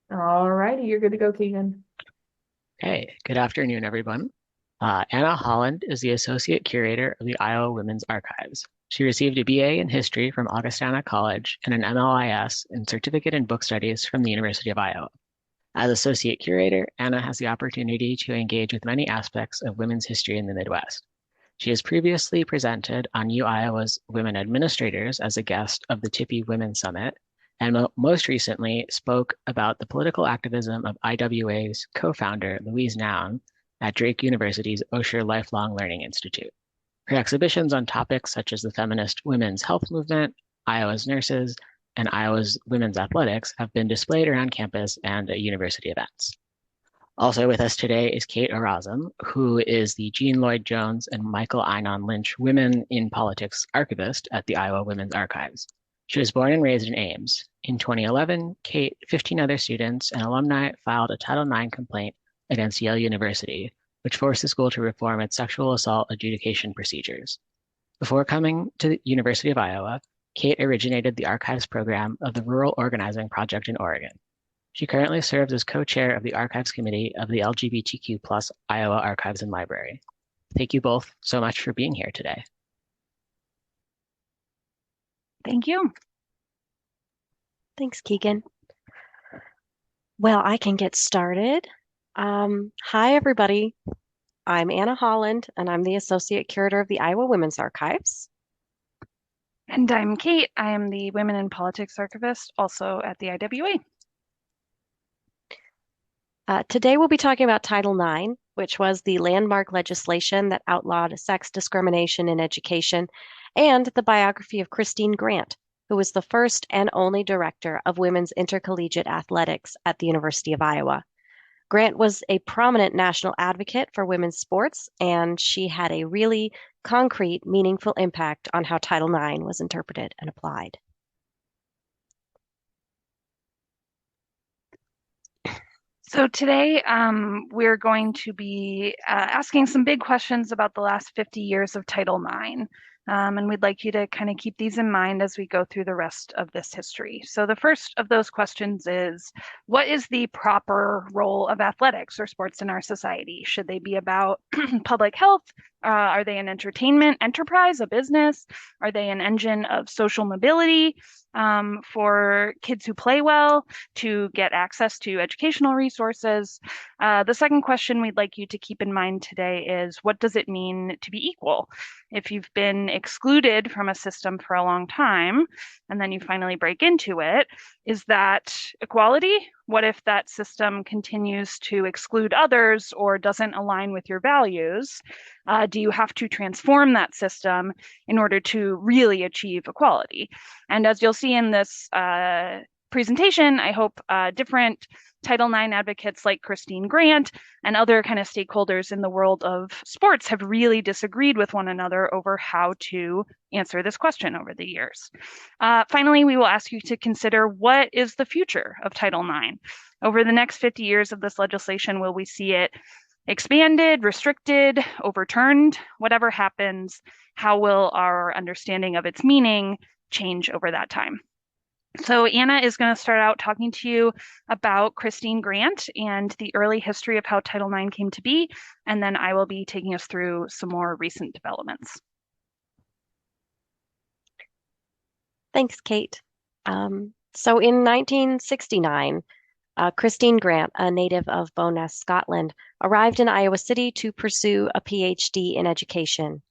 All righty, you're good to go, Keegan. Hey, good afternoon, everyone. Anna Holland is the Associate Curator of the Iowa Women's Archives. She received a BA in History from Augustana College and an MLIS in Certificate in Book Studies from the University of Iowa. As Associate Curator, Anna has the opportunity to engage with many aspects of women's history in the Midwest. She has previously presented on U Iowa's Women Administrators as a guest of the Tippy Women's Summit, and most recently spoke about the political activism of IWA's co-founder, Louise Noun, at Drake University's Osher Lifelong Learning Institute. Her exhibitions on topics such as the feminist women's health movement, Iowa's nurses, and Iowa's women's athletics have been displayed around campus and at university events. Also with us today is Kate Orazem, who is the Jean Lloyd Jones and Michael Einon Lynch Women in Politics Archivist at the Iowa Women's Archives. She was born and raised in Ames. In 2011, Kate, 15 other students, and alumni filed a Title IX complaint against Yale University, which forced the school to reform its sexual assault adjudication procedures. Before coming to the University of Iowa, Kate originated the archives program of the Rural Organizing Project in Oregon. She currently serves as co-chair of the Archives Committee of the LGBTQ+ Iowa Archives and Library. Thank you both so much for being here today. Thank you. Thanks, Keegan. Well, I can get started. Hi, everybody. I'm Anna Holland, and I'm the Associate Curator of the Iowa Women's Archives. And I'm Kate. I am the Women in Politics Archivist, also at the IWA. Today, we'll be talking about Title IX, which was the landmark legislation that outlawed sex discrimination in education, and the biography of Christine Grant, who was the first and only director of women's intercollegiate athletics at the University of Iowa. Grant was a prominent national advocate for women's sports, and she had a really concrete, meaningful impact on how Title IX was interpreted and applied. So today, we're going to be asking some big questions about the last 50 years of Title IX. And we'd like you to kind of keep these in mind as we go through the rest of this history. So the first of those questions is, what is the proper role of athletics or sports in our society? Should they be about public health? Are they an entertainment enterprise, a business? Are they an engine of social mobility for kids who play well to get access to educational resources? The second question we'd like you to keep in mind today is, what does it mean to be equal? If you've been excluded from a system for a long time and then you finally break into it, is that equality? What if that system continues to exclude others or doesn't align with your values? Do you have to transform that system in order to really achieve equality? And as you'll see in this presentation, I hope different Title IX advocates like Christine Grant and other kind of stakeholders in the world of sports have really disagreed with one another over how to answer this question over the years. Finally, we will ask you to consider, what is the future of Title IX? Over the next 50 years of this legislation, will we see it expanded, restricted, overturned? Whatever happens, how will our understanding of its meaning change over that time? So Anna is going to start out talking to you about Christine Grant and the early history of how Title IX came to be, and then I will be taking us through some more recent developments. Thanks, Kate. So in 1969, Christine Grant, a native of Bo'ness, Scotland, arrived in Iowa City to pursue a PhD in education.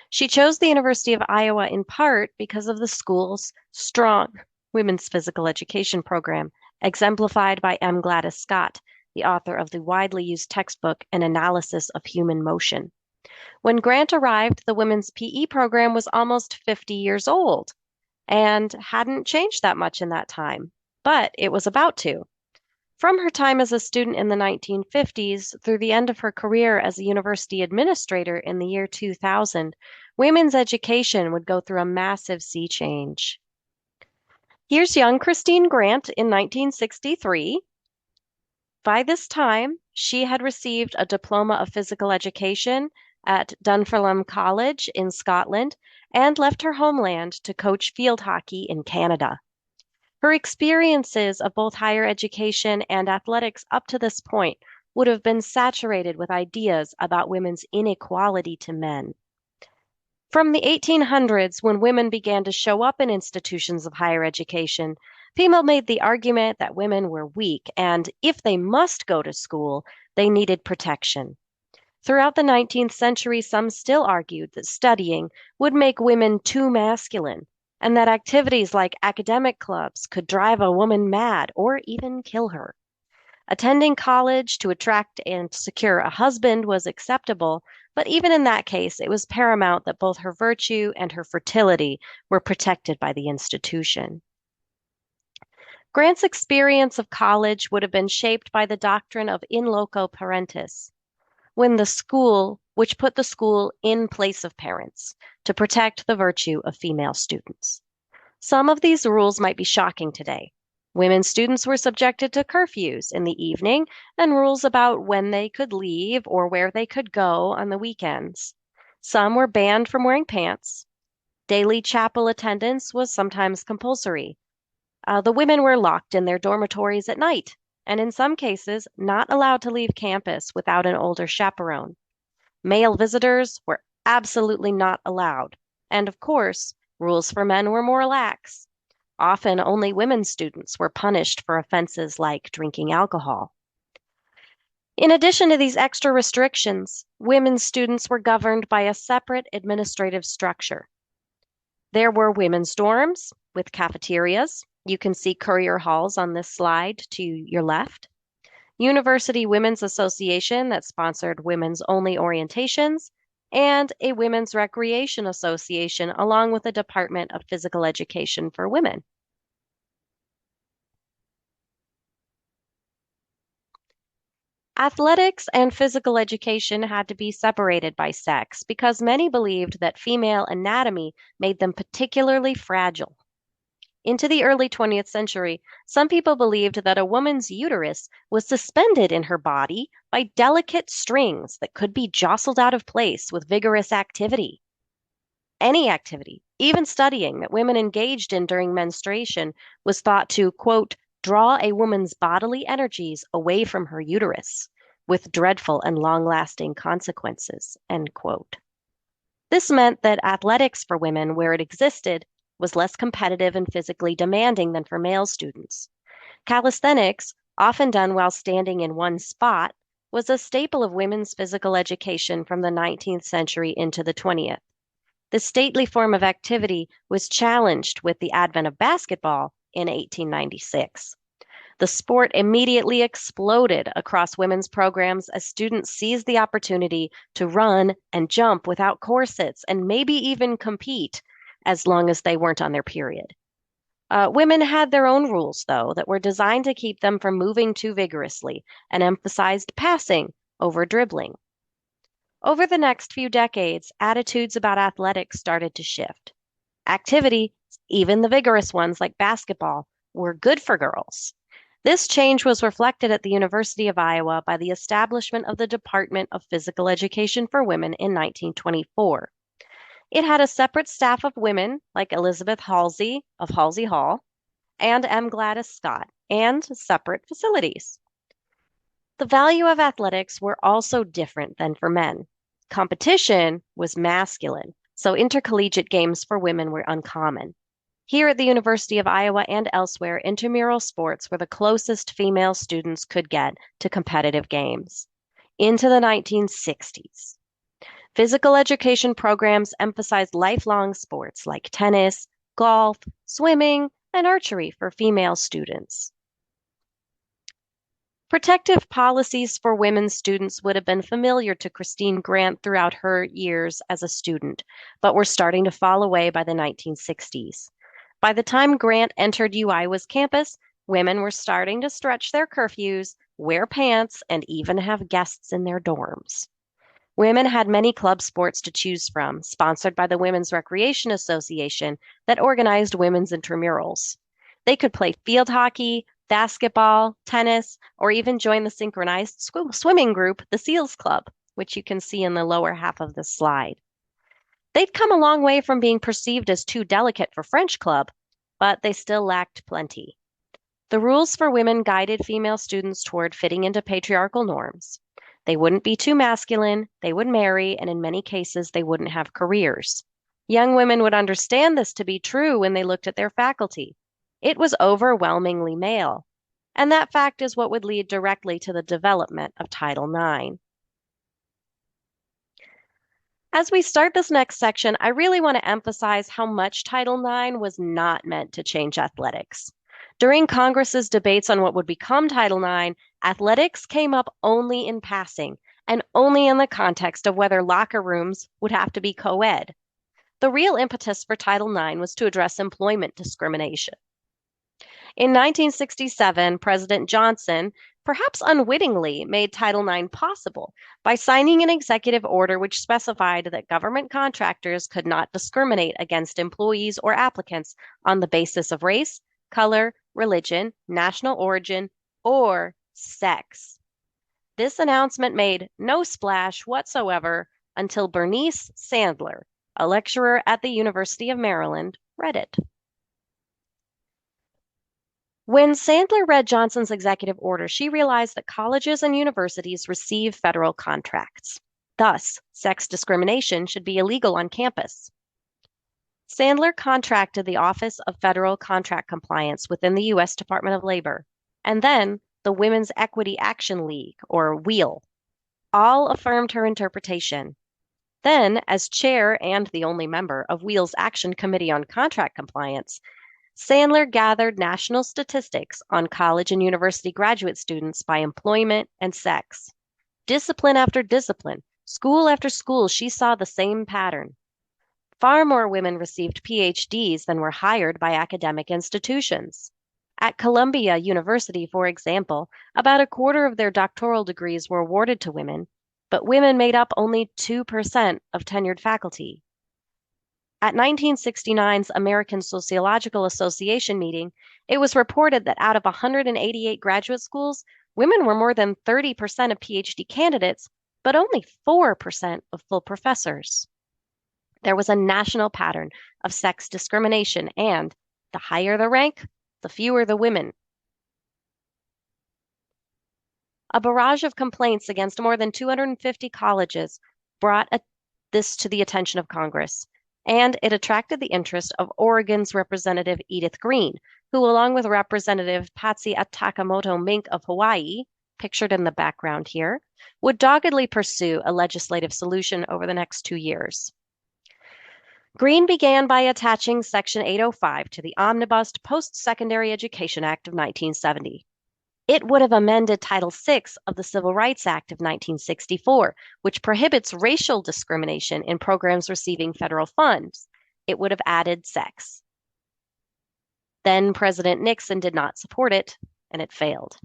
She chose the University of Iowa in part because of the school's strong women's physical education program, exemplified by M. Gladys Scott, the author of the widely used textbook An Analysis of Human Motion. When Grant arrived, the women's PE program was almost 50 years old and hadn't changed that much in that time, but it was about to. From her time as a student in the 1950s through the end of her career as a university administrator in the year 2000, women's education would go through a massive sea change. Here's young Christine Grant in 1963. By this time, she had received a diploma of physical education at Dunfermline College in Scotland and left her homeland to coach field hockey in Canada. Her experiences of both higher education and athletics up to this point would have been saturated with ideas about women's inequality to men. From the 1800s, when women began to show up in institutions of higher education, people made the argument that women were weak and, if they must go to school, they needed protection. Throughout the 19th century, some still argued that studying would make women too masculine, and that activities like academic clubs could drive a woman mad or even kill her. Attending college to attract and secure a husband was acceptable, but even in that case, it was paramount that both her virtue and her fertility were protected by the institution. Grant's experience of college would have been shaped by the doctrine of in loco parentis, which put the school in place of parents to protect the virtue of female students. Some of these rules might be shocking today. Women students were subjected to curfews in the evening and rules about when they could leave or where they could go on the weekends. Some were banned from wearing pants. Daily chapel attendance was sometimes compulsory. The women were locked in their dormitories at night, and in some cases, not allowed to leave campus without an older chaperone. Male visitors were absolutely not allowed. And of course, rules for men were more lax. Often, only women students were punished for offenses like drinking alcohol. In addition to these extra restrictions, women students were governed by a separate administrative structure. There were women's dorms with cafeterias. You can see courier halls on this slide to your left. University Women's Association that sponsored women's only orientations, and a Women's Recreation Association, along with a Department of Physical Education for women. Athletics and physical education had to be separated by sex because many believed that female anatomy made them particularly fragile. Into the early 20th century, some people believed that a woman's uterus was suspended in her body by delicate strings that could be jostled out of place with vigorous activity. Any activity, even studying, that women engaged in during menstruation was thought to, quote, draw a woman's bodily energies away from her uterus, with dreadful and long-lasting consequences, end quote. This meant that athletics for women, where it existed, was less competitive and physically demanding than for male students. Calisthenics, often done while standing in one spot, was a staple of women's physical education from the 19th century into the 20th. This stately form of activity was challenged with the advent of basketball in 1896. The sport immediately exploded across women's programs as students seized the opportunity to run and jump without corsets and maybe even compete, as long as they weren't on their period. Women had their own rules, though, that were designed to keep them from moving too vigorously and emphasized passing over dribbling. Over the next few decades, attitudes about athletics started to shift. Activity, even the vigorous ones like basketball, were good for girls. This change was reflected at the University of Iowa by the establishment of the Department of Physical Education for Women in 1924. It had a separate staff of women like Elizabeth Halsey of Halsey Hall and M. Gladys Scott, and separate facilities. The value of athletics were also different than for men. Competition was masculine, so intercollegiate games for women were uncommon. Here at the University of Iowa and elsewhere, intramural sports were the closest female students could get to competitive games. Into the 1960s. Physical education programs emphasized lifelong sports like tennis, golf, swimming, and archery for female students. Protective policies for women students would have been familiar to Christine Grant throughout her years as a student, but were starting to fall away by the 1960s. By the time Grant entered UIWA's campus, women were starting to stretch their curfews, wear pants, and even have guests in their dorms. Women had many club sports to choose from, sponsored by the Women's Recreation Association that organized women's intramurals. They could play field hockey, basketball, tennis, or even join the synchronized swimming group, the SEALS Club, which you can see in the lower half of the slide. They'd come a long way from being perceived as too delicate for French club, but they still lacked plenty. The rules for women guided female students toward fitting into patriarchal norms. They wouldn't be too masculine, they would marry, and in many cases, they wouldn't have careers. Young women would understand this to be true when they looked at their faculty. It was overwhelmingly male. And that fact is what would lead directly to the development of Title IX. As we start this next section, I really want to emphasize how much Title IX was not meant to change athletics. During Congress's debates on what would become Title IX, athletics came up only in passing and only in the context of whether locker rooms would have to be co-ed. The real impetus for Title IX was to address employment discrimination. In 1967, President Johnson, perhaps unwittingly, made Title IX possible by signing an executive order which specified that government contractors could not discriminate against employees or applicants on the basis of race, color, religion, national origin, or sex. This announcement made no splash whatsoever until Bernice Sandler, a lecturer at the University of Maryland, read it. When Sandler read Johnson's executive order, she realized that colleges and universities receive federal contracts. Thus, sex discrimination should be illegal on campus. Sandler contracted the Office of Federal Contract Compliance within the U.S. Department of Labor, and then the Women's Equity Action League, or WEAL. All affirmed her interpretation. Then, as chair and the only member of WEAL's Action Committee on Contract Compliance, Sandler gathered national statistics on college and university graduate students by employment and sex. Discipline after discipline, school after school, she saw the same pattern. Far more women received PhDs than were hired by academic institutions. At Columbia University, for example, about a quarter of their doctoral degrees were awarded to women, but women made up only 2% of tenured faculty. At 1969's American Sociological Association meeting, it was reported that out of 188 graduate schools, women were more than 30% of PhD candidates, but only 4% of full professors. There was a national pattern of sex discrimination, and the higher the rank, the fewer the women. A barrage of complaints against more than 250 colleges brought this to the attention of Congress, and it attracted the interest of Oregon's Representative Edith Green, who, along with Representative Patsy Takamoto Mink of Hawaii, pictured in the background here, would doggedly pursue a legislative solution over the next 2 years. Green began by attaching Section 805 to the Omnibus Post-Secondary Education Act of 1970. It would have amended Title VI of the Civil Rights Act of 1964, which prohibits racial discrimination in programs receiving federal funds. It would have added sex. Then President Nixon did not support it, and it failed.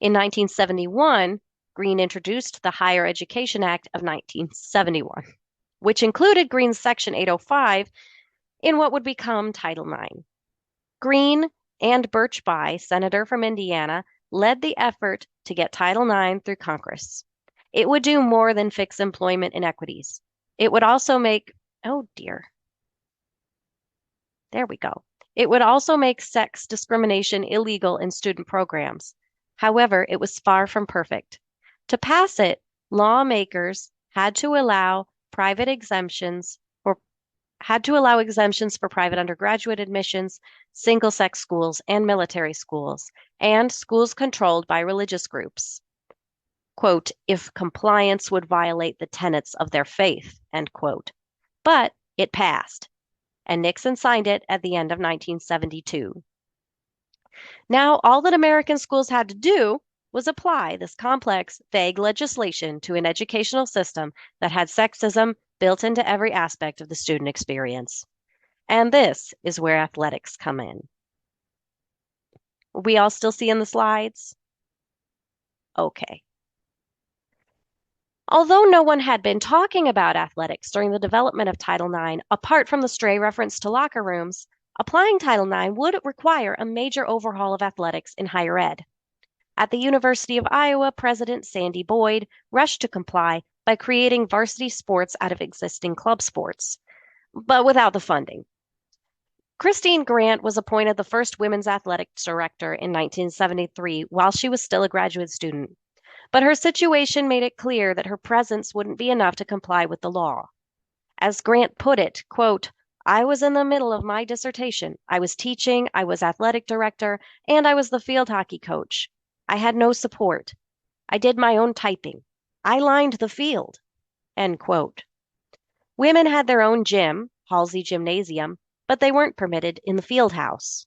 In 1971, Green introduced the Higher Education Act of 1971, which included Green's Section 805 in what would become Title IX. Green and Birch Bayh, senator from Indiana, led the effort to get Title IX through Congress. It would do more than fix employment inequities. It would also make, there we go. It would also make sex discrimination illegal in student programs. However, it was far from perfect. To pass it, lawmakers had to allow exemptions for private undergraduate admissions, single-sex schools, and military schools, and schools controlled by religious groups. Quote, if compliance would violate the tenets of their faith, end quote. But it passed, and Nixon signed it at the end of 1972. Now, all that American schools had to do was apply this complex, vague legislation to an educational system that had sexism built into every aspect of the student experience. And this is where athletics come in. We all still see in the slides? Okay. Although no one had been talking about athletics during the development of Title IX, apart from the stray reference to locker rooms, applying Title IX would require a major overhaul of athletics in higher ed. At the University of Iowa, President Sandy Boyd rushed to comply by creating varsity sports out of existing club sports, but without the funding. Christine Grant was appointed the first women's athletics director in 1973 while she was still a graduate student. But her situation made it clear that her presence wouldn't be enough to comply with the law. As Grant put it, quote, I was in the middle of my dissertation. I was teaching, I was athletic director, and I was the field hockey coach. I had no support. I did my own typing. I lined the field, end quote. Women had their own gym, Halsey Gymnasium, but they weren't permitted in the field house.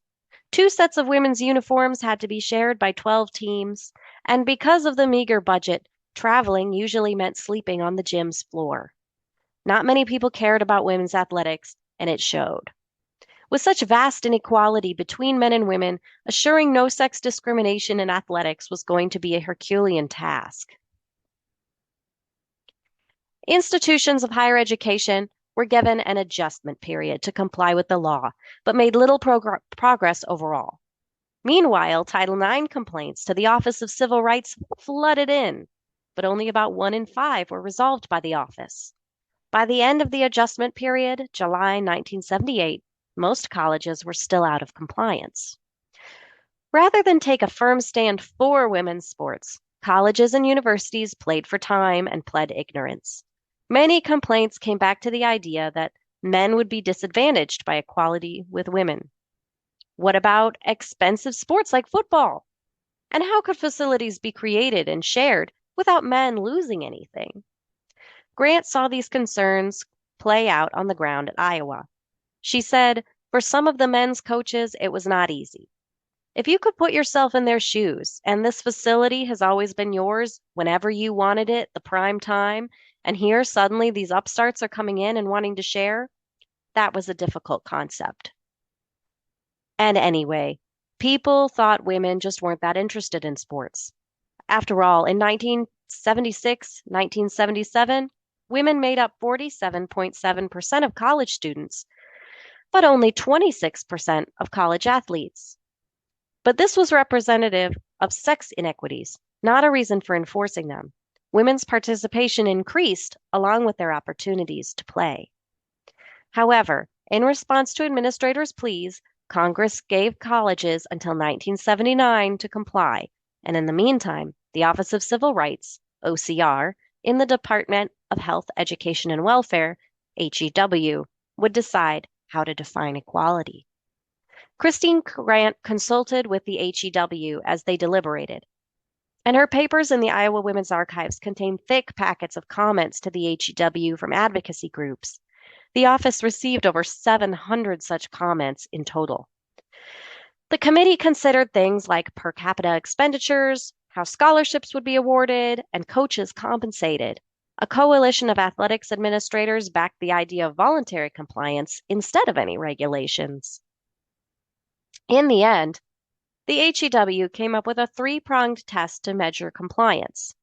2 sets of women's uniforms had to be shared by 12 teams, and because of the meager budget, traveling usually meant sleeping on the gym's floor. Not many people cared about women's athletics, and it showed. With such vast inequality between men and women, assuring no sex discrimination in athletics was going to be a Herculean task. Institutions of higher education were given an adjustment period to comply with the law, but made little progress overall. Meanwhile, Title IX complaints to the Office of Civil Rights flooded in, but only about 1 in 5 were resolved by the office. By the end of the adjustment period, July 1978, most colleges were still out of compliance. Rather than take a firm stand for women's sports, colleges and universities played for time and pled ignorance. Many complaints came back to the idea that men would be disadvantaged by equality with women. What about expensive sports like football? And how could facilities be created and shared without men losing anything? Grant saw these concerns play out on the ground at Iowa. She said, for some of the men's coaches, it was not easy. If you could put yourself in their shoes, and this facility has always been yours whenever you wanted it, the prime time, and here suddenly these upstarts are coming in and wanting to share, that was a difficult concept. And anyway, people thought women just weren't that interested in sports. After all, in 1976, 1977, women made up 47.7% of college students, but only 26% of college athletes. But this was representative of sex inequities, not a reason for enforcing them. Women's participation increased along with their opportunities to play. However, in response to administrators' pleas, Congress gave colleges until 1979 to comply, and in the meantime, the Office of Civil Rights, OCR, in the Department of Health, Education, and Welfare, HEW, would decide how to define equality. Christine Grant consulted with the HEW as they deliberated, and her papers in the Iowa Women's Archives contain thick packets of comments to the HEW from advocacy groups. The office received over 700 such comments in total. The committee considered things like per capita expenditures, how scholarships would be awarded, and coaches compensated. A coalition of athletics administrators backed the idea of voluntary compliance instead of any regulations. In the end, the HEW came up with a 3-pronged test to measure compliance.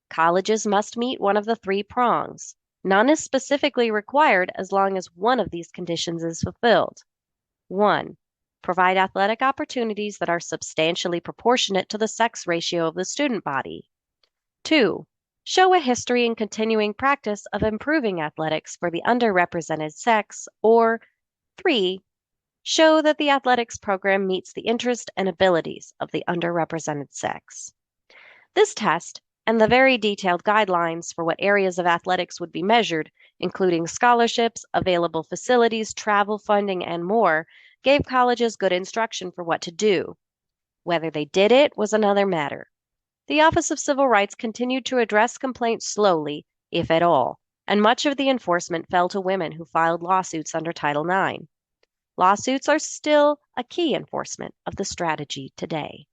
Colleges must meet one of the 3 prongs. None is specifically required as long as one of these conditions is fulfilled. 1. Provide athletic opportunities that are substantially proportionate to the sex ratio of the student body. 2. Show a history and continuing practice of improving athletics for the underrepresented sex. Or 3. Show that the athletics program meets the interest and abilities of the underrepresented sex. This test, and the very detailed guidelines for what areas of athletics would be measured, including scholarships, available facilities, travel funding, and more, gave colleges good instruction for what to do. Whether they did it was another matter. The Office of Civil Rights continued to address complaints slowly, if at all, and much of the enforcement fell to women who filed lawsuits under Title IX. Lawsuits are still a key enforcement of the strategy today.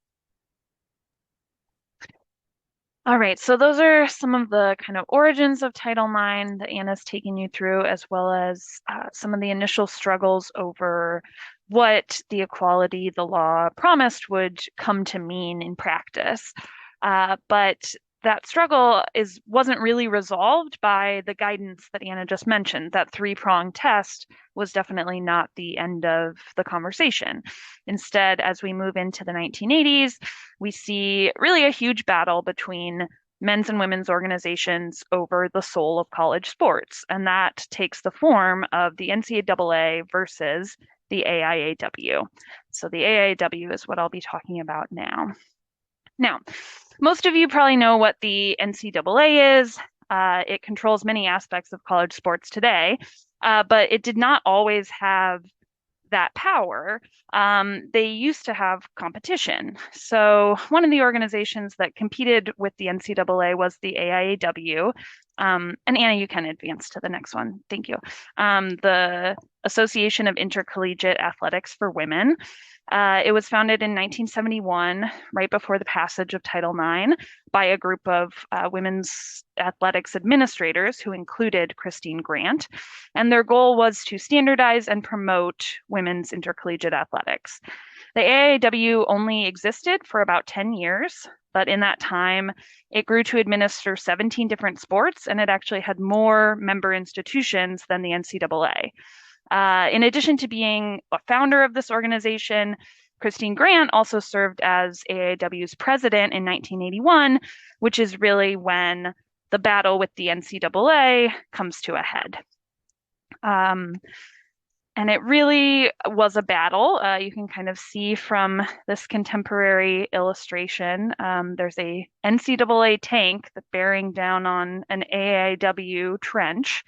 All right, so those are some of the kind of origins of Title IX that Anna's taking you through, as well as some of the initial struggles over what the equality the law promised would come to mean in practice. But that struggle wasn't really resolved by the guidance that Anna just mentioned. That 3-pronged test was definitely not the end of the conversation. Instead, as we move into the 1980s, we see really a huge battle between men's and women's organizations over the soul of college sports. And that takes the form of the NCAA versus the AIAW. So the AIAW is what I'll be talking about now. Now, most of you probably know what the NCAA is. It controls many aspects of college sports today, but it did not always have that power. They used to have competition. So one of the organizations that competed with the NCAA was the AIAW. And Anna, you can advance to the next one. Thank you. The Association of Intercollegiate Athletics for Women. It was founded in 1971, right before the passage of Title IX, by a group of women's athletics administrators who included Christine Grant. And their goal was to standardize and promote women's intercollegiate athletics. The AIAW only existed for about 10 years, but in that time, it grew to administer 17 different sports, and it actually had more member institutions than the NCAA. In addition to being a founder of this organization, Christine Grant also served as AIAW's president in 1981, which is really when the battle with the NCAA comes to a head. And it really was a battle. You can kind of see from this contemporary illustration, there's a NCAA tank that's bearing down on an AIAW trench.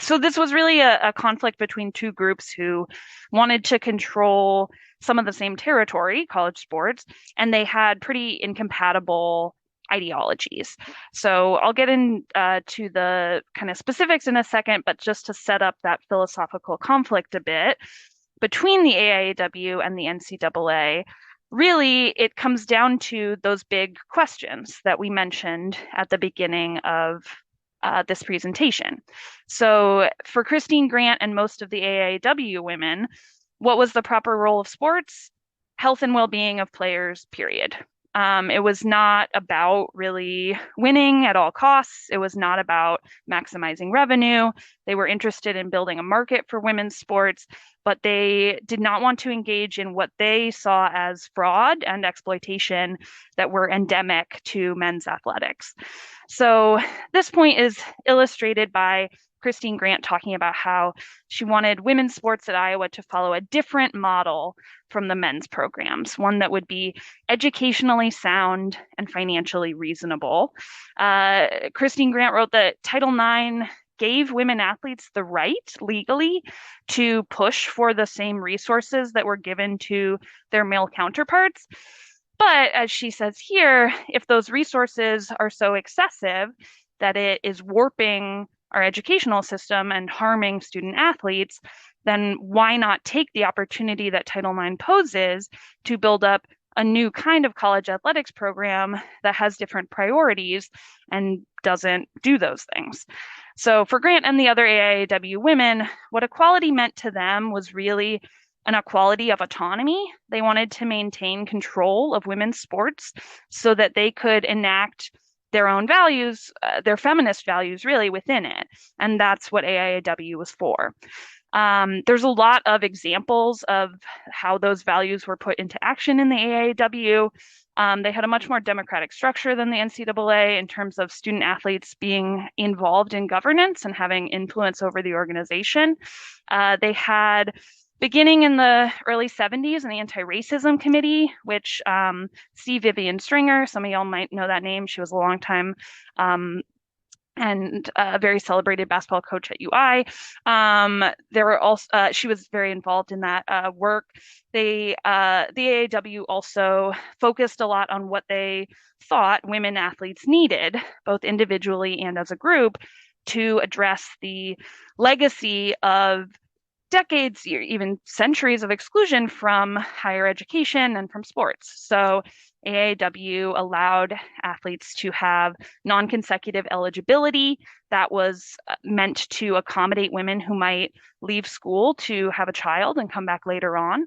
So this was really a conflict between two groups who wanted to control some of the same territory, college sports, and they had pretty incompatible ideologies. So I'll get into the kind of specifics in a second, but just to set up that philosophical conflict a bit between the AIAW and the NCAA, really it comes down to those big questions that we mentioned at the beginning of this presentation. So for Christine Grant and most of the AIAW women, what was the proper role of sports? Health and well-being of players, period. It was not about really winning at all costs. It was not about maximizing revenue. They were interested in building a market for women's sports, but they did not want to engage in what they saw as fraud and exploitation that were endemic to men's athletics. So this point is illustrated by Christine Grant talking about how she wanted women's sports at Iowa to follow a different model from the men's programs, one that would be educationally sound and financially reasonable. Christine Grant wrote that Title IX gave women athletes the right legally to push for the same resources that were given to their male counterparts. But as she says here, if those resources are so excessive that it is warping our educational system and harming student athletes, then why not take the opportunity that Title IX poses to build up a new kind of college athletics program that has different priorities and doesn't do those things? So for Grant and the other AIAW women, what equality meant to them was really an equality of autonomy. They wanted to maintain control of women's sports so that they could enact their own values, their feminist values really within it. And that's what AIAW was for. There's a lot of examples of how those values were put into action in the AIAW. They had a much more democratic structure than the NCAA in terms of student athletes being involved in governance and having influence over the organization. They had, beginning in the early 70s, in the Anti-Racism Committee, which C. Vivian Stringer, some of y'all might know that name. She was a long time and a very celebrated basketball coach at UI. There were also she was very involved in that work. The AIAW also focused a lot on what they thought women athletes needed, both individually and as a group, to address the legacy of decades, even centuries of exclusion from higher education and from sports. So AIAW allowed athletes to have non-consecutive eligibility that was meant to accommodate women who might leave school to have a child and come back later on.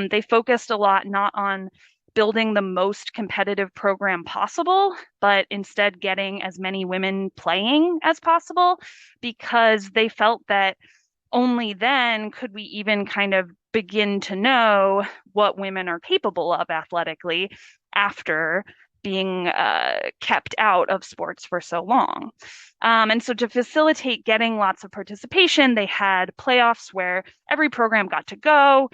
They focused a lot not on building the most competitive program possible, but instead getting as many women playing as possible, because they felt that only then could we even kind of begin to know what women are capable of athletically after being kept out of sports for so long. And so to facilitate getting lots of participation, they had playoffs where every program got to go,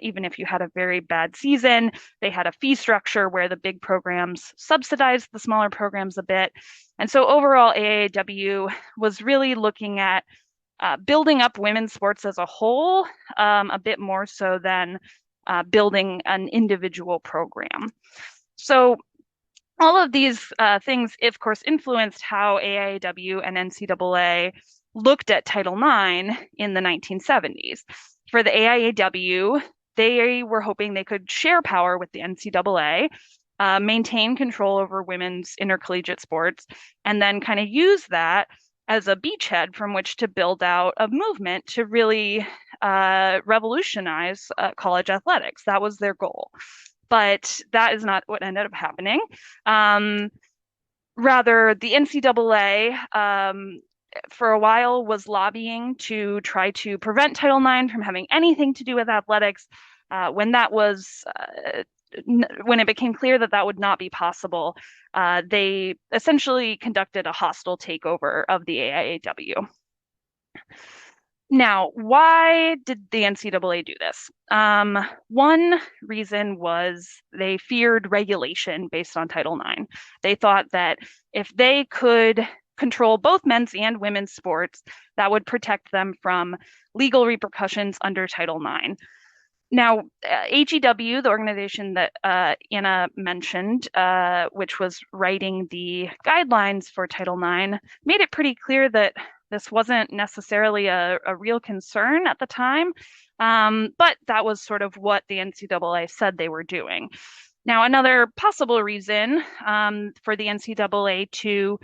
even if you had a very bad season. They had a fee structure where the big programs subsidized the smaller programs a bit. And so overall, AAW was really looking at building up women's sports as a whole, a bit more so than building an individual program. So all of these things, of course, influenced how AIAW and NCAA looked at Title IX in the 1970s. For the AIAW, they were hoping they could share power with the NCAA, maintain control over women's intercollegiate sports, and then kind of use that as a beachhead from which to build out a movement to really revolutionize college athletics. That was their goal. But that is not what ended up happening. Rather, the NCAA for a while was lobbying to try to prevent Title IX from having anything to do with athletics. When it became clear that that would not be possible, they essentially conducted a hostile takeover of the AIAW. Now, why did the NCAA do this? One reason was they feared regulation based on Title IX. They thought that if they could control both men's and women's sports, that would protect them from legal repercussions under Title IX. Now, HEW, the organization that Anna mentioned, which was writing the guidelines for Title IX, made it pretty clear that this wasn't necessarily a real concern at the time, but that was sort of what the NCAA said they were doing. Now, another possible reason for the NCAA to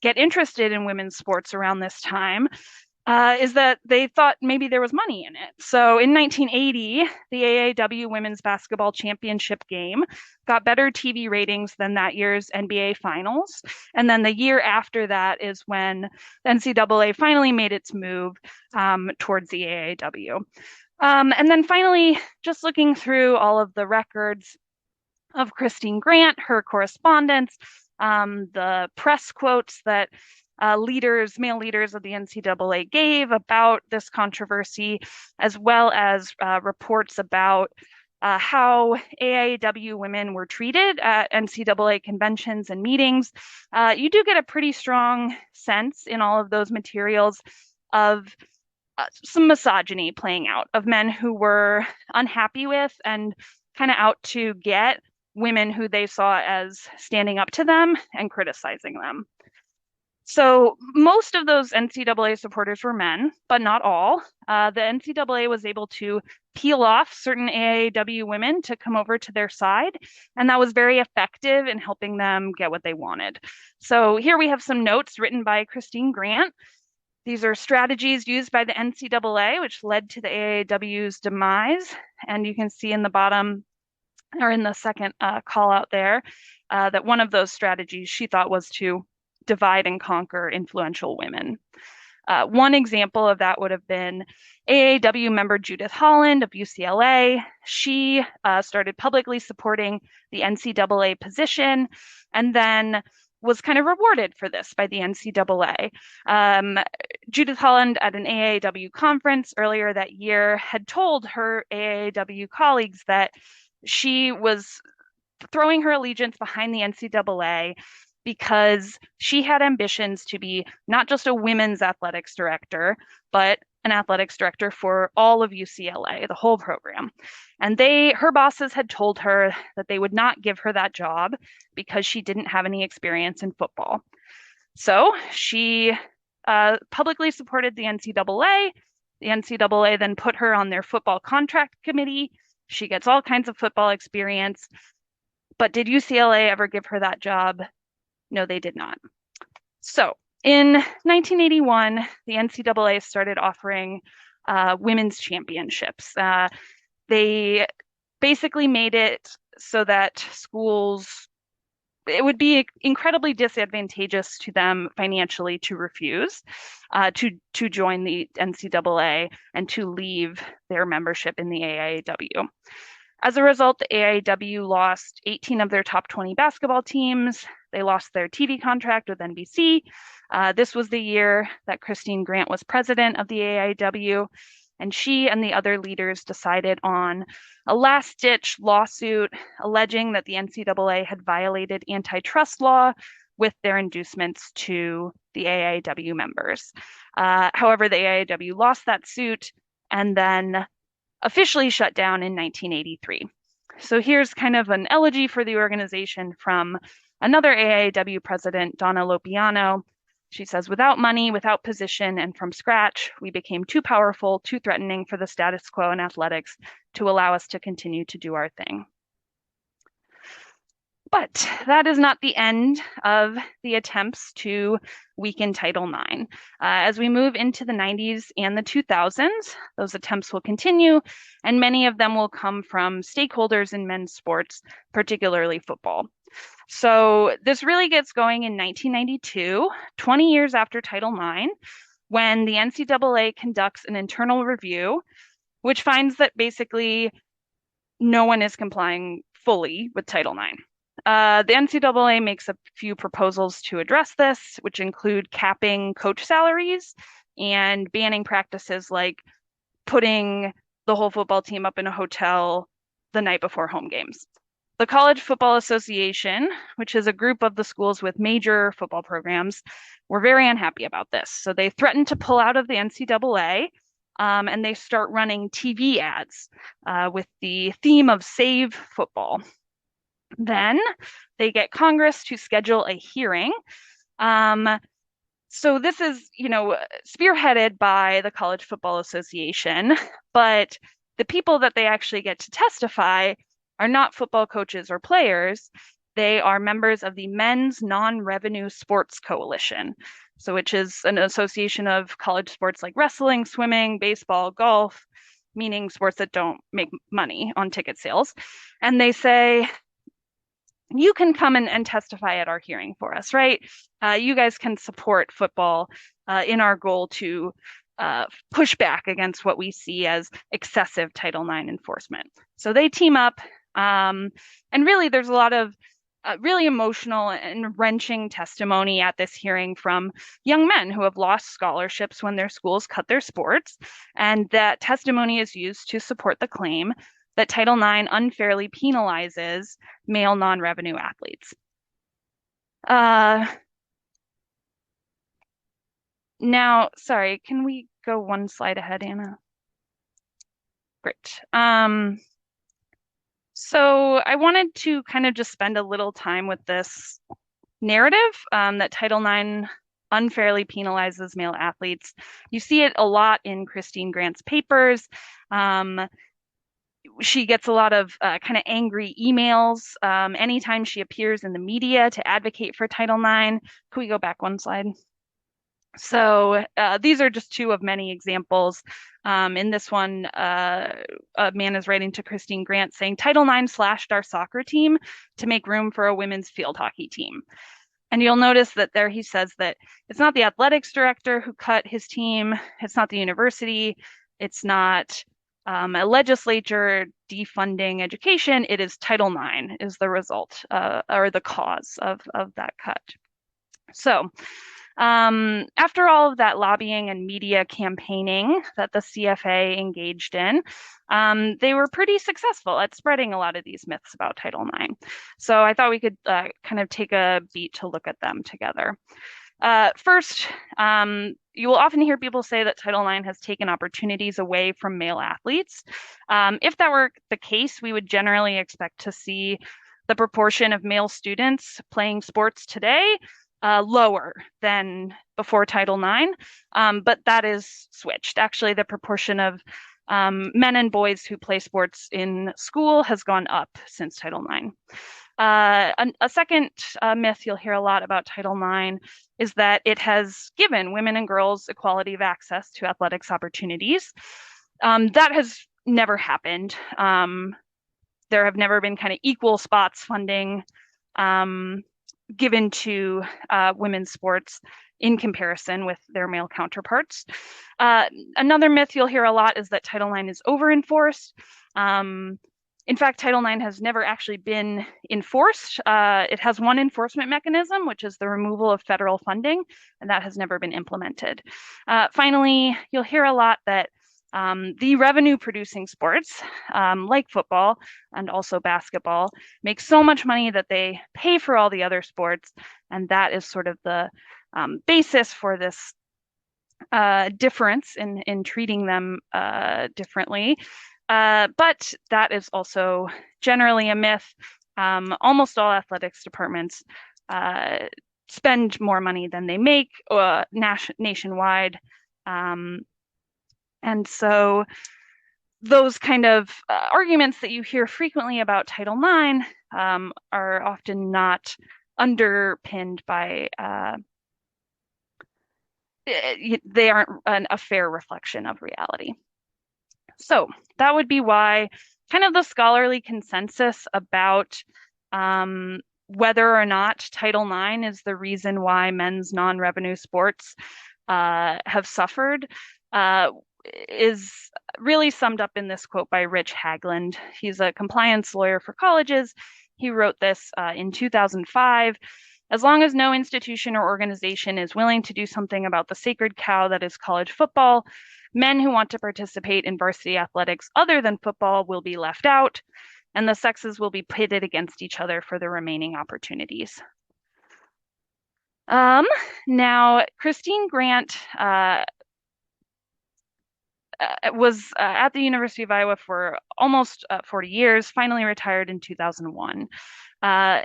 get interested in women's sports around this time is that they thought maybe there was money in it. So in 1980, the AAW Women's Basketball Championship game got better TV ratings than that year's NBA Finals. And then the year after that is when the NCAA finally made its move towards the AAW. And then finally, just looking through all of the records of Christine Grant, her correspondence, the press quotes that male leaders of the NCAA gave about this controversy, as well as reports about how AIAW women were treated at NCAA conventions and meetings. You do get a pretty strong sense in all of those materials of some misogyny playing out, of men who were unhappy with and kind of out to get women who they saw as standing up to them and criticizing them. So most of those NCAA supporters were men, but not all. The NCAA was able to peel off certain AAW women to come over to their side, and that was very effective in helping them get what they wanted. So here we have some notes written by Christine Grant. These are strategies used by the NCAA, which led to the AAW's demise. And you can see in the bottom, or in the second call out there, that one of those strategies she thought was to divide and conquer influential women. One example of that would have been AAW member Judith Holland of UCLA. She started publicly supporting the NCAA position and then was kind of rewarded for this by the NCAA. Judith Holland at an AAW conference earlier that year had told her AAW colleagues that she was throwing her allegiance behind the NCAA because she had ambitions to be not just a women's athletics director, but an athletics director for all of UCLA, the whole program. And her bosses had told her that they would not give her that job because she didn't have any experience in football. So she publicly supported the NCAA. The NCAA then put her on their football contract committee. She gets all kinds of football experience. But did UCLA ever give her that job? No, they did not. So in 1981, the NCAA started offering women's championships. They basically made it so that schools, it would be incredibly disadvantageous to them financially to refuse to join the NCAA and to leave their membership in the AIAW. As a result, the AIW lost 18 of their top 20 basketball teams. They lost their TV contract with NBC. This was the year that Christine Grant was president of the AIW, and she and the other leaders decided on a last-ditch lawsuit alleging that the NCAA had violated antitrust law with their inducements to the AIW members. However, the AIW lost that suit and then officially shut down in 1983. So here's kind of an elegy for the organization from another AIW president, Donna Lopiano. She says, "Without money, without position, and from scratch, we became too powerful, too threatening for the status quo in athletics to allow us to continue to do our thing." But that is not the end of the attempts to weaken Title IX. As we move into the 90s and the 2000s, those attempts will continue, and many of them will come from stakeholders in men's sports, particularly football. So this really gets going in 1992, 20 years after Title IX, when the NCAA conducts an internal review, which finds that basically no one is complying fully with Title IX. The NCAA makes a few proposals to address this, which include capping coach salaries and banning practices like putting the whole football team up in a hotel the night before home games. The College Football Association, which is a group of the schools with major football programs, were very unhappy about this. So they threatened to pull out of the NCAA, and they start running TV ads with the theme of Save Football. Then they get Congress to schedule a hearing. So this is, spearheaded by the College Football Association, but the people that they actually get to testify are not football coaches or players. They are members of the Men's Non-Revenue Sports Coalition, so which is an association of college sports like wrestling, swimming, baseball, golf, meaning sports that don't make money on ticket sales. And they say, you can come and testify at our hearing for us, right? You guys can support football in our goal to push back against what we see as excessive Title IX enforcement. So they team up, and really there's a lot of really emotional and wrenching testimony at this hearing from young men who have lost scholarships when their schools cut their sports, and that testimony is used to support the claim that Title IX unfairly penalizes male non-revenue athletes. Now, sorry, can we go one slide ahead, Anna? Great. So I wanted to kind of just spend a little time with this narrative that Title IX unfairly penalizes male athletes. You see it a lot in Christine Grant's papers. She gets a lot of kind of angry emails anytime she appears in the media to advocate for Title IX. Can we go back one slide? So these are just two of many examples. In this one, a man is writing to Christine Grant saying, Title IX slashed our soccer team to make room for a women's field hockey team. And you'll notice that there he says that it's not the athletics director who cut his team. It's not the university. It's not a legislature defunding education. It is Title IX is the result or the cause of that cut. So after all of that lobbying and media campaigning that the CFA engaged in, they were pretty successful at spreading a lot of these myths about Title IX. So I thought we could kind of take a beat to look at them together. First, you will often hear people say that Title IX has taken opportunities away from male athletes. If that were the case, we would generally expect to see the proportion of male students playing sports today lower than before Title IX, but that is switched. Actually, the proportion of men and boys who play sports in school has gone up since Title IX. A second myth you'll hear a lot about Title IX is that it has given women and girls equality of access to athletics opportunities. That has never happened. There have never been kind of equal spots funding given to women's sports in comparison with their male counterparts. Another myth you'll hear a lot is that Title IX is over-enforced. In fact, Title IX has never actually been enforced. It has one enforcement mechanism, which is the removal of federal funding, and that has never been implemented. Finally, you'll hear a lot that the revenue-producing sports, like football and also basketball, make so much money that they pay for all the other sports, and that is sort of the basis for this difference in treating them differently. But that is also generally a myth. Almost all athletics departments spend more money than they make nationwide. And so those kind of arguments that you hear frequently about Title IX are often not underpinned by, they aren't a fair reflection of reality. So that would be why kind of the scholarly consensus about whether or not Title IX is the reason why men's non-revenue sports have suffered is really summed up in this quote by Rich Hagland. He's a compliance lawyer for colleges. He wrote this in 2005. As long as no institution or organization is willing to do something about the sacred cow that is college football, men who want to participate in varsity athletics other than football will be left out, and the sexes will be pitted against each other for the remaining opportunities. Now, Christine Grant was at the University of Iowa for almost 40 years, finally retired in 2001.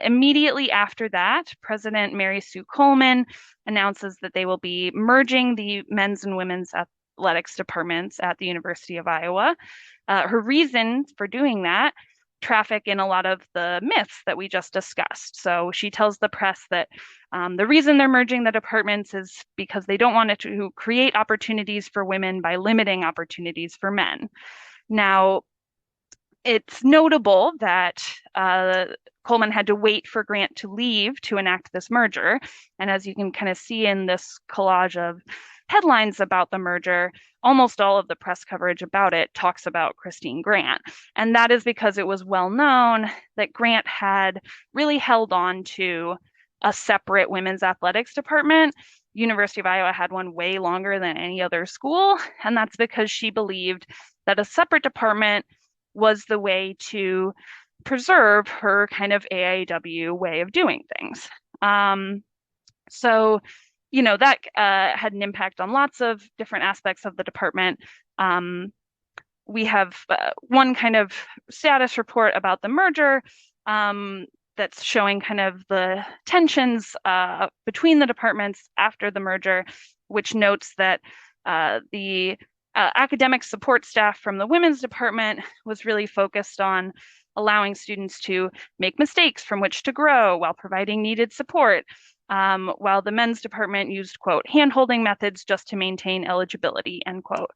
Immediately after that, President Mary Sue Coleman announces that they will be merging the men's and women's athletics departments at the University of Iowa. Her reason for doing that traffic in a lot of the myths that we just discussed. So she tells the press that the reason they're merging the departments is because they don't want to create opportunities for women by limiting opportunities for men. Now, it's notable that Coleman had to wait for Grant to leave to enact this merger. And as you can kind of see in this collage of headlines about the merger, almost all of the press coverage about it talks about Christine Grant. And that is because it was well known that Grant had really held on to a separate women's athletics department. University of Iowa had one way longer than any other school. And that's because she believed that a separate department was the way to preserve her kind of AIW way of doing things. So, you know, that had an impact on lots of different aspects of the department. We have one kind of status report about the merger that's showing kind of the tensions between the departments after the merger, which notes that the academic support staff from the women's department was really focused on allowing students to make mistakes from which to grow while providing needed support, while the men's department used, quote, hand-holding methods just to maintain eligibility, end quote.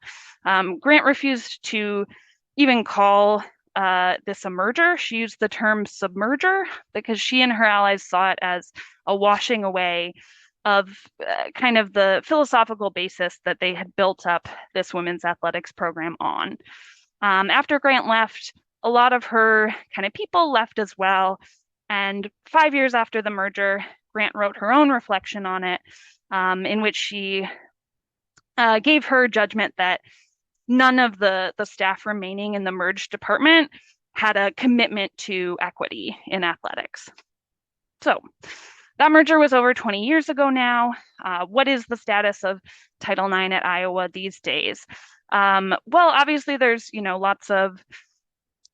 Grant refused to even call this a merger. She used the term submerger because she and her allies saw it as a washing away of kind of the philosophical basis that they had built up this women's athletics program on. After Grant left, a lot of her kind of people left as well. And 5 years after the merger, Grant wrote her own reflection on it, in which she gave her judgment that none of the staff remaining in the merged department had a commitment to equity in athletics. So that merger was over 20 years ago now. What is the status of Title IX at Iowa these days? Well, obviously there's, you know, lots of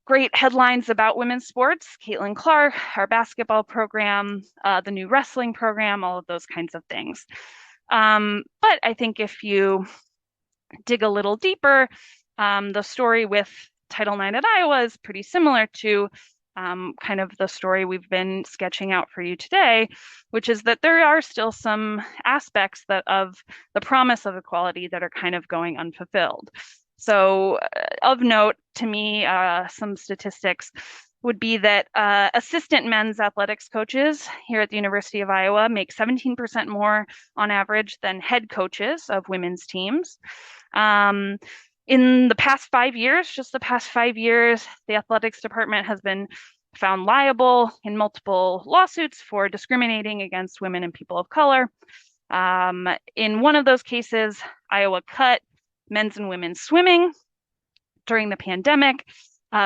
great headlines about women's sports. Caitlin Clark, our basketball program, the new wrestling program, all of those kinds of things. But I think if you dig a little deeper, the story with Title IX at Iowa is pretty similar to kind of the story we've been sketching out for you today, which is that there are still some aspects that of the promise of equality that are kind of going unfulfilled. So of note to me, some statistics would be that assistant men's athletics coaches here at the University of Iowa make 17% more on average than head coaches of women's teams. In the past 5 years, just the past 5 years, the athletics department has been found liable in multiple lawsuits for discriminating against women and people of color. In one of those cases, Iowa cut men's and women's swimming during the pandemic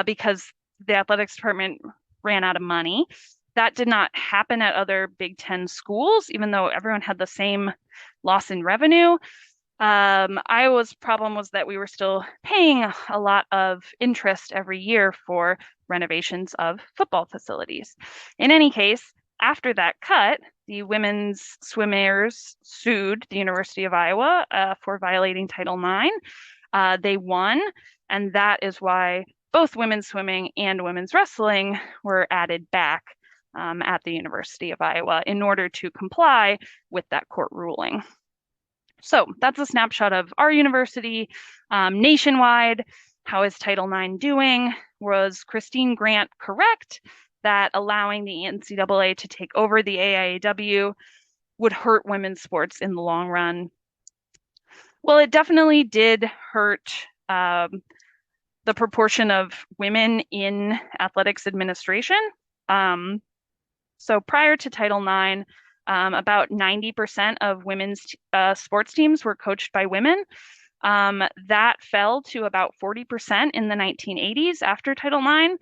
because the athletics department ran out of money. That did not happen at other Big Ten schools, even though everyone had the same loss in revenue. Iowa's problem was that we were still paying a lot of interest every year for renovations of football facilities. In any case, after that cut, the women's swimmers sued the University of Iowa for violating Title IX. They won, and that is why both women's swimming and women's wrestling were added back at the University of Iowa in order to comply with that court ruling. So that's a snapshot of our university. Nationwide, how is Title IX doing? Was Christine Grant correct that allowing the NCAA to take over the AIAW would hurt women's sports in the long run? Well, it definitely did hurt the proportion of women in athletics administration. So prior to Title IX, about 90% of women's sports teams were coached by women. That fell to about 40% in the 1980s after Title IX,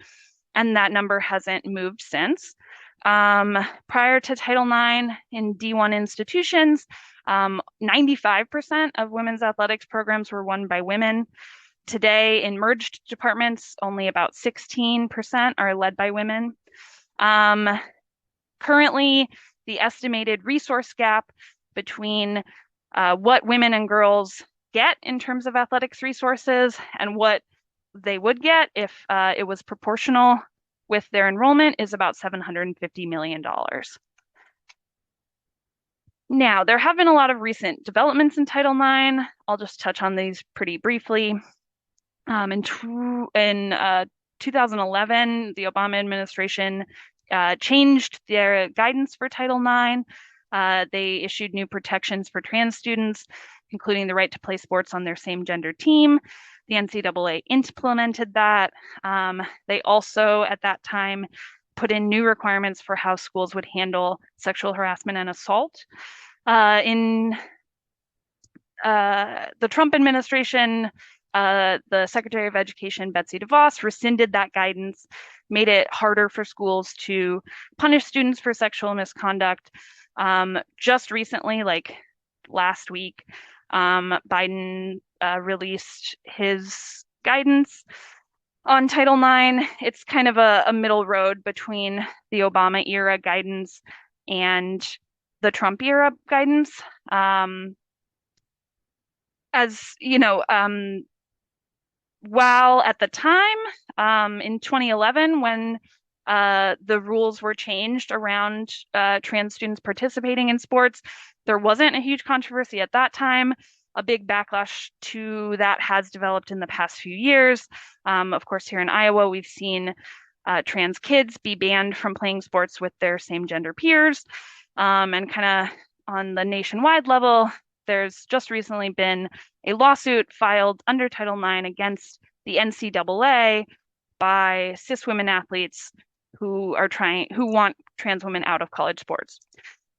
and that number hasn't moved since. Prior to Title IX in D1 institutions, 95% of women's athletics programs were run by women. Today, in merged departments, only about 16% are led by women. Currently, the estimated resource gap between what women and girls get in terms of athletics resources and what they would get if it was proportional with their enrollment is about $750 million. Now, there have been a lot of recent developments in Title IX. I'll just touch on these pretty briefly. In 2011, the Obama administration changed their guidance for Title IX. They issued new protections for trans students, including the right to play sports on their same gender team. The NCAA implemented that. They also, at that time, put in new requirements for how schools would handle sexual harassment and assault. In the Trump administration, the Secretary of Education, Betsy DeVos, rescinded that guidance, made it harder for schools to punish students for sexual misconduct. Just recently, like last week, Biden released his guidance on Title IX. It's kind of a middle road between the Obama era guidance and the Trump era guidance. As you know, while at the time, in 2011, when the rules were changed around trans students participating in sports, there wasn't a huge controversy at that time. A big backlash to that has developed in the past few years. Of course, here in Iowa, we've seen trans kids be banned from playing sports with their same gender peers. And kind of on the nationwide level, there's just recently been a lawsuit filed under Title IX against the NCAA by cis women athletes who want trans women out of college sports.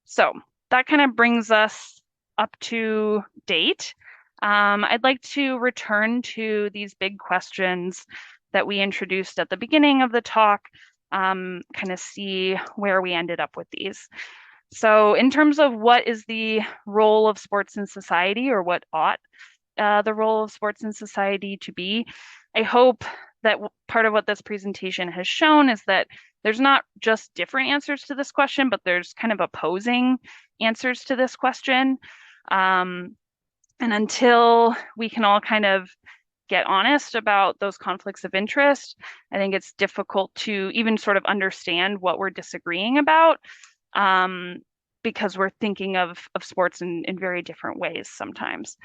So that kind of brings us up to date. I'd like to return to these big questions that we introduced at the beginning of the talk, kind of see where we ended up with these. So in terms of what is the role of sports in society, or what ought the role of sports in society to be, I hope that part of what this presentation has shown is that there's not just different answers to this question, but there's kind of opposing answers to this question. And until we can all kind of get honest about those conflicts of interest, I think it's difficult to even sort of understand what we're disagreeing about. Because we're thinking of sports in very different ways sometimes.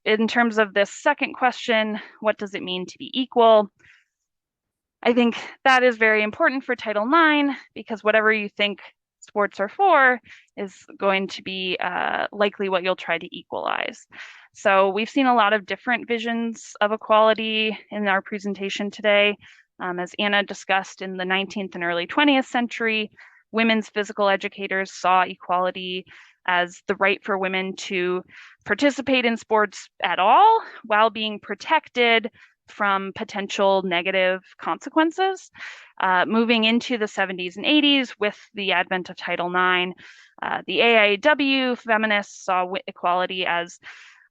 In terms of this second question, what does it mean to be equal? I think that is very important for Title IX, because whatever you think sports are for is going to be likely what you'll try to equalize. So we've seen a lot of different visions of equality in our presentation today. As Anna discussed, in the 19th and early 20th century, women's physical educators saw equality as the right for women to participate in sports at all while being protected from potential negative consequences. Moving into the 70s and 80s with the advent of Title IX, the AIAW feminists saw equality as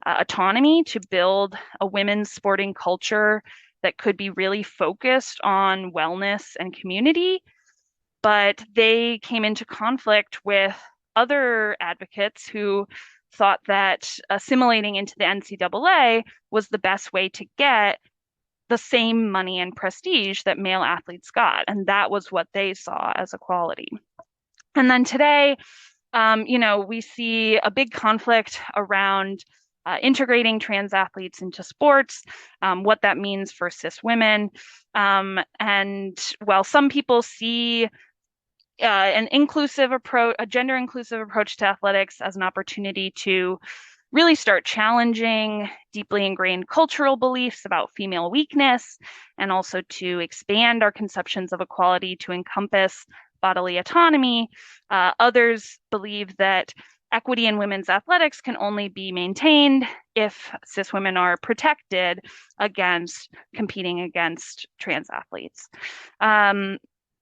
autonomy to build a women's sporting culture that could be really focused on wellness and community. But they came into conflict with other advocates who thought that assimilating into the NCAA was the best way to get the same money and prestige that male athletes got. And that was what they saw as equality. And then today, we see a big conflict around integrating trans athletes into sports, what that means for cis women. And while some people see an inclusive approach, a gender inclusive approach to athletics as an opportunity to really start challenging deeply ingrained cultural beliefs about female weakness, and also to expand our conceptions of equality to encompass bodily autonomy. Others believe that equity in women's athletics can only be maintained if cis women are protected against competing against trans athletes.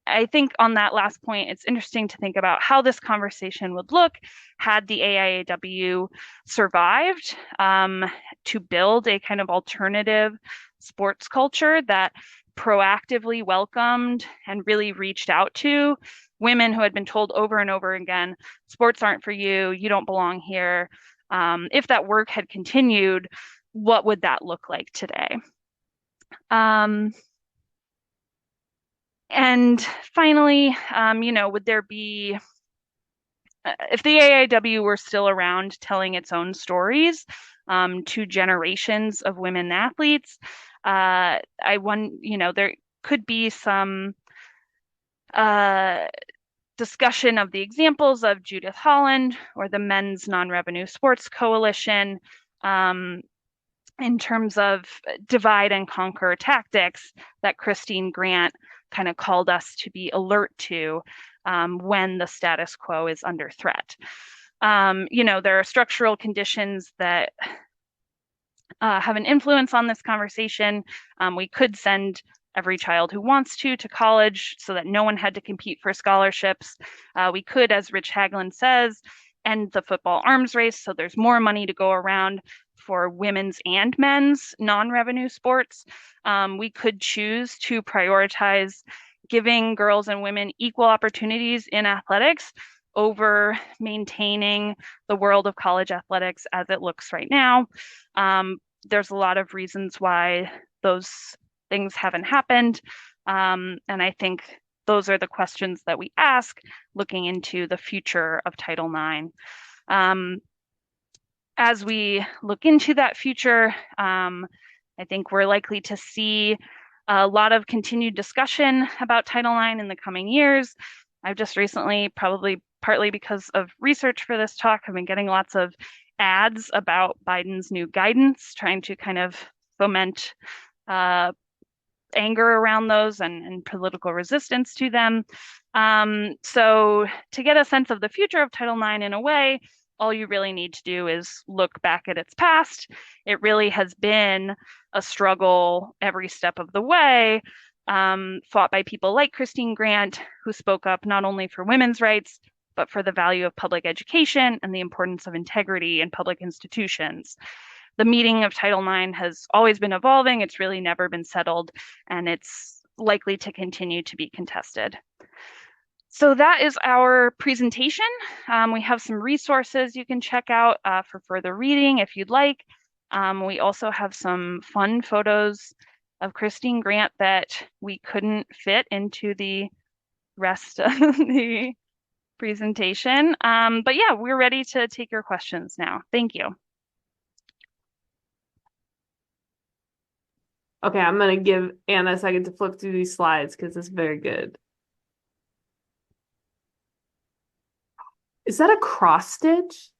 I think on that last point, it's interesting to think about how this conversation would look had the AIAW survived, to build a kind of alternative sports culture that proactively welcomed and really reached out to women who had been told over and over again, sports aren't for you, you don't belong here. If that work had continued, what would that look like today? And finally, would there be, if the AIW were still around telling its own stories to generations of women athletes, there could be some discussion of the examples of Judith Holland or the Men's Non-Revenue Sports Coalition in terms of divide and conquer tactics that Christine Grant kind of called us to be alert to when the status quo is under threat. There are structural conditions that have an influence on this conversation. We could send every child who wants to college so that no one had to compete for scholarships. We could, as Rich Haglund says, end the football arms race so there's more money to go around for women's and men's non-revenue sports. We could choose to prioritize giving girls and women equal opportunities in athletics over maintaining the world of college athletics as it looks right now. There's a lot of reasons why those things haven't happened. And I think those are the questions that we ask looking into the future of Title IX. As we look into that future, I think we're likely to see a lot of continued discussion about Title IX in the coming years. I've just recently, probably partly because of research for this talk, I've been getting lots of ads about Biden's new guidance, trying to kind of foment anger around those and political resistance to them. So to get a sense of the future of Title IX in a way, all you really need to do is look back at its past. It really has been a struggle every step of the way, fought by people like Christine Grant, who spoke up not only for women's rights, but for the value of public education and the importance of integrity in public institutions. The meaning of Title IX has always been evolving. It's really never been settled, and it's likely to continue to be contested. So that is our presentation. We have some resources you can check out for further reading if you'd like. We also have some fun photos of Christine Grant that we couldn't fit into the rest of the presentation. But yeah, we're ready to take your questions now. Thank you. Okay, I'm gonna give Anna a second to flip through these slides because it's very good. Is that a cross stitch?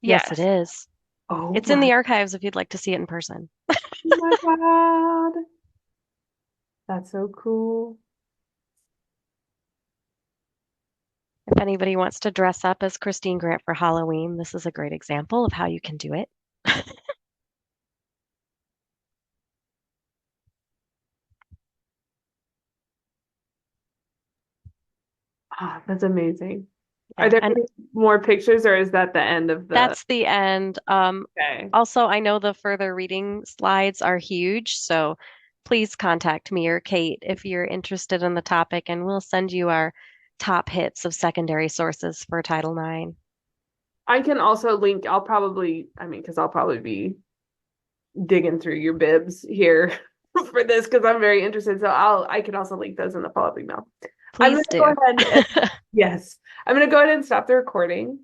Yes, it is. Oh It's in the my, archives if you'd like to see it in person. oh my God. That's so cool. If anybody wants to dress up as Christine Grant for Halloween, this is a great example of how you can do it. Ah, that's amazing. Are Yeah, there and any more pictures or is that the end of the that's the end. okay? Also, I know the further reading slides are huge, so please contact me or Kate if you're interested in the topic, and we'll send you our top hits of secondary sources for Title IX. I can also link, because I'll probably be digging through your bibs here for this because I'm very interested. So I can also link those in the follow-up email. I'm Please gonna go do. ahead and yes, I'm gonna go ahead and stop the recording.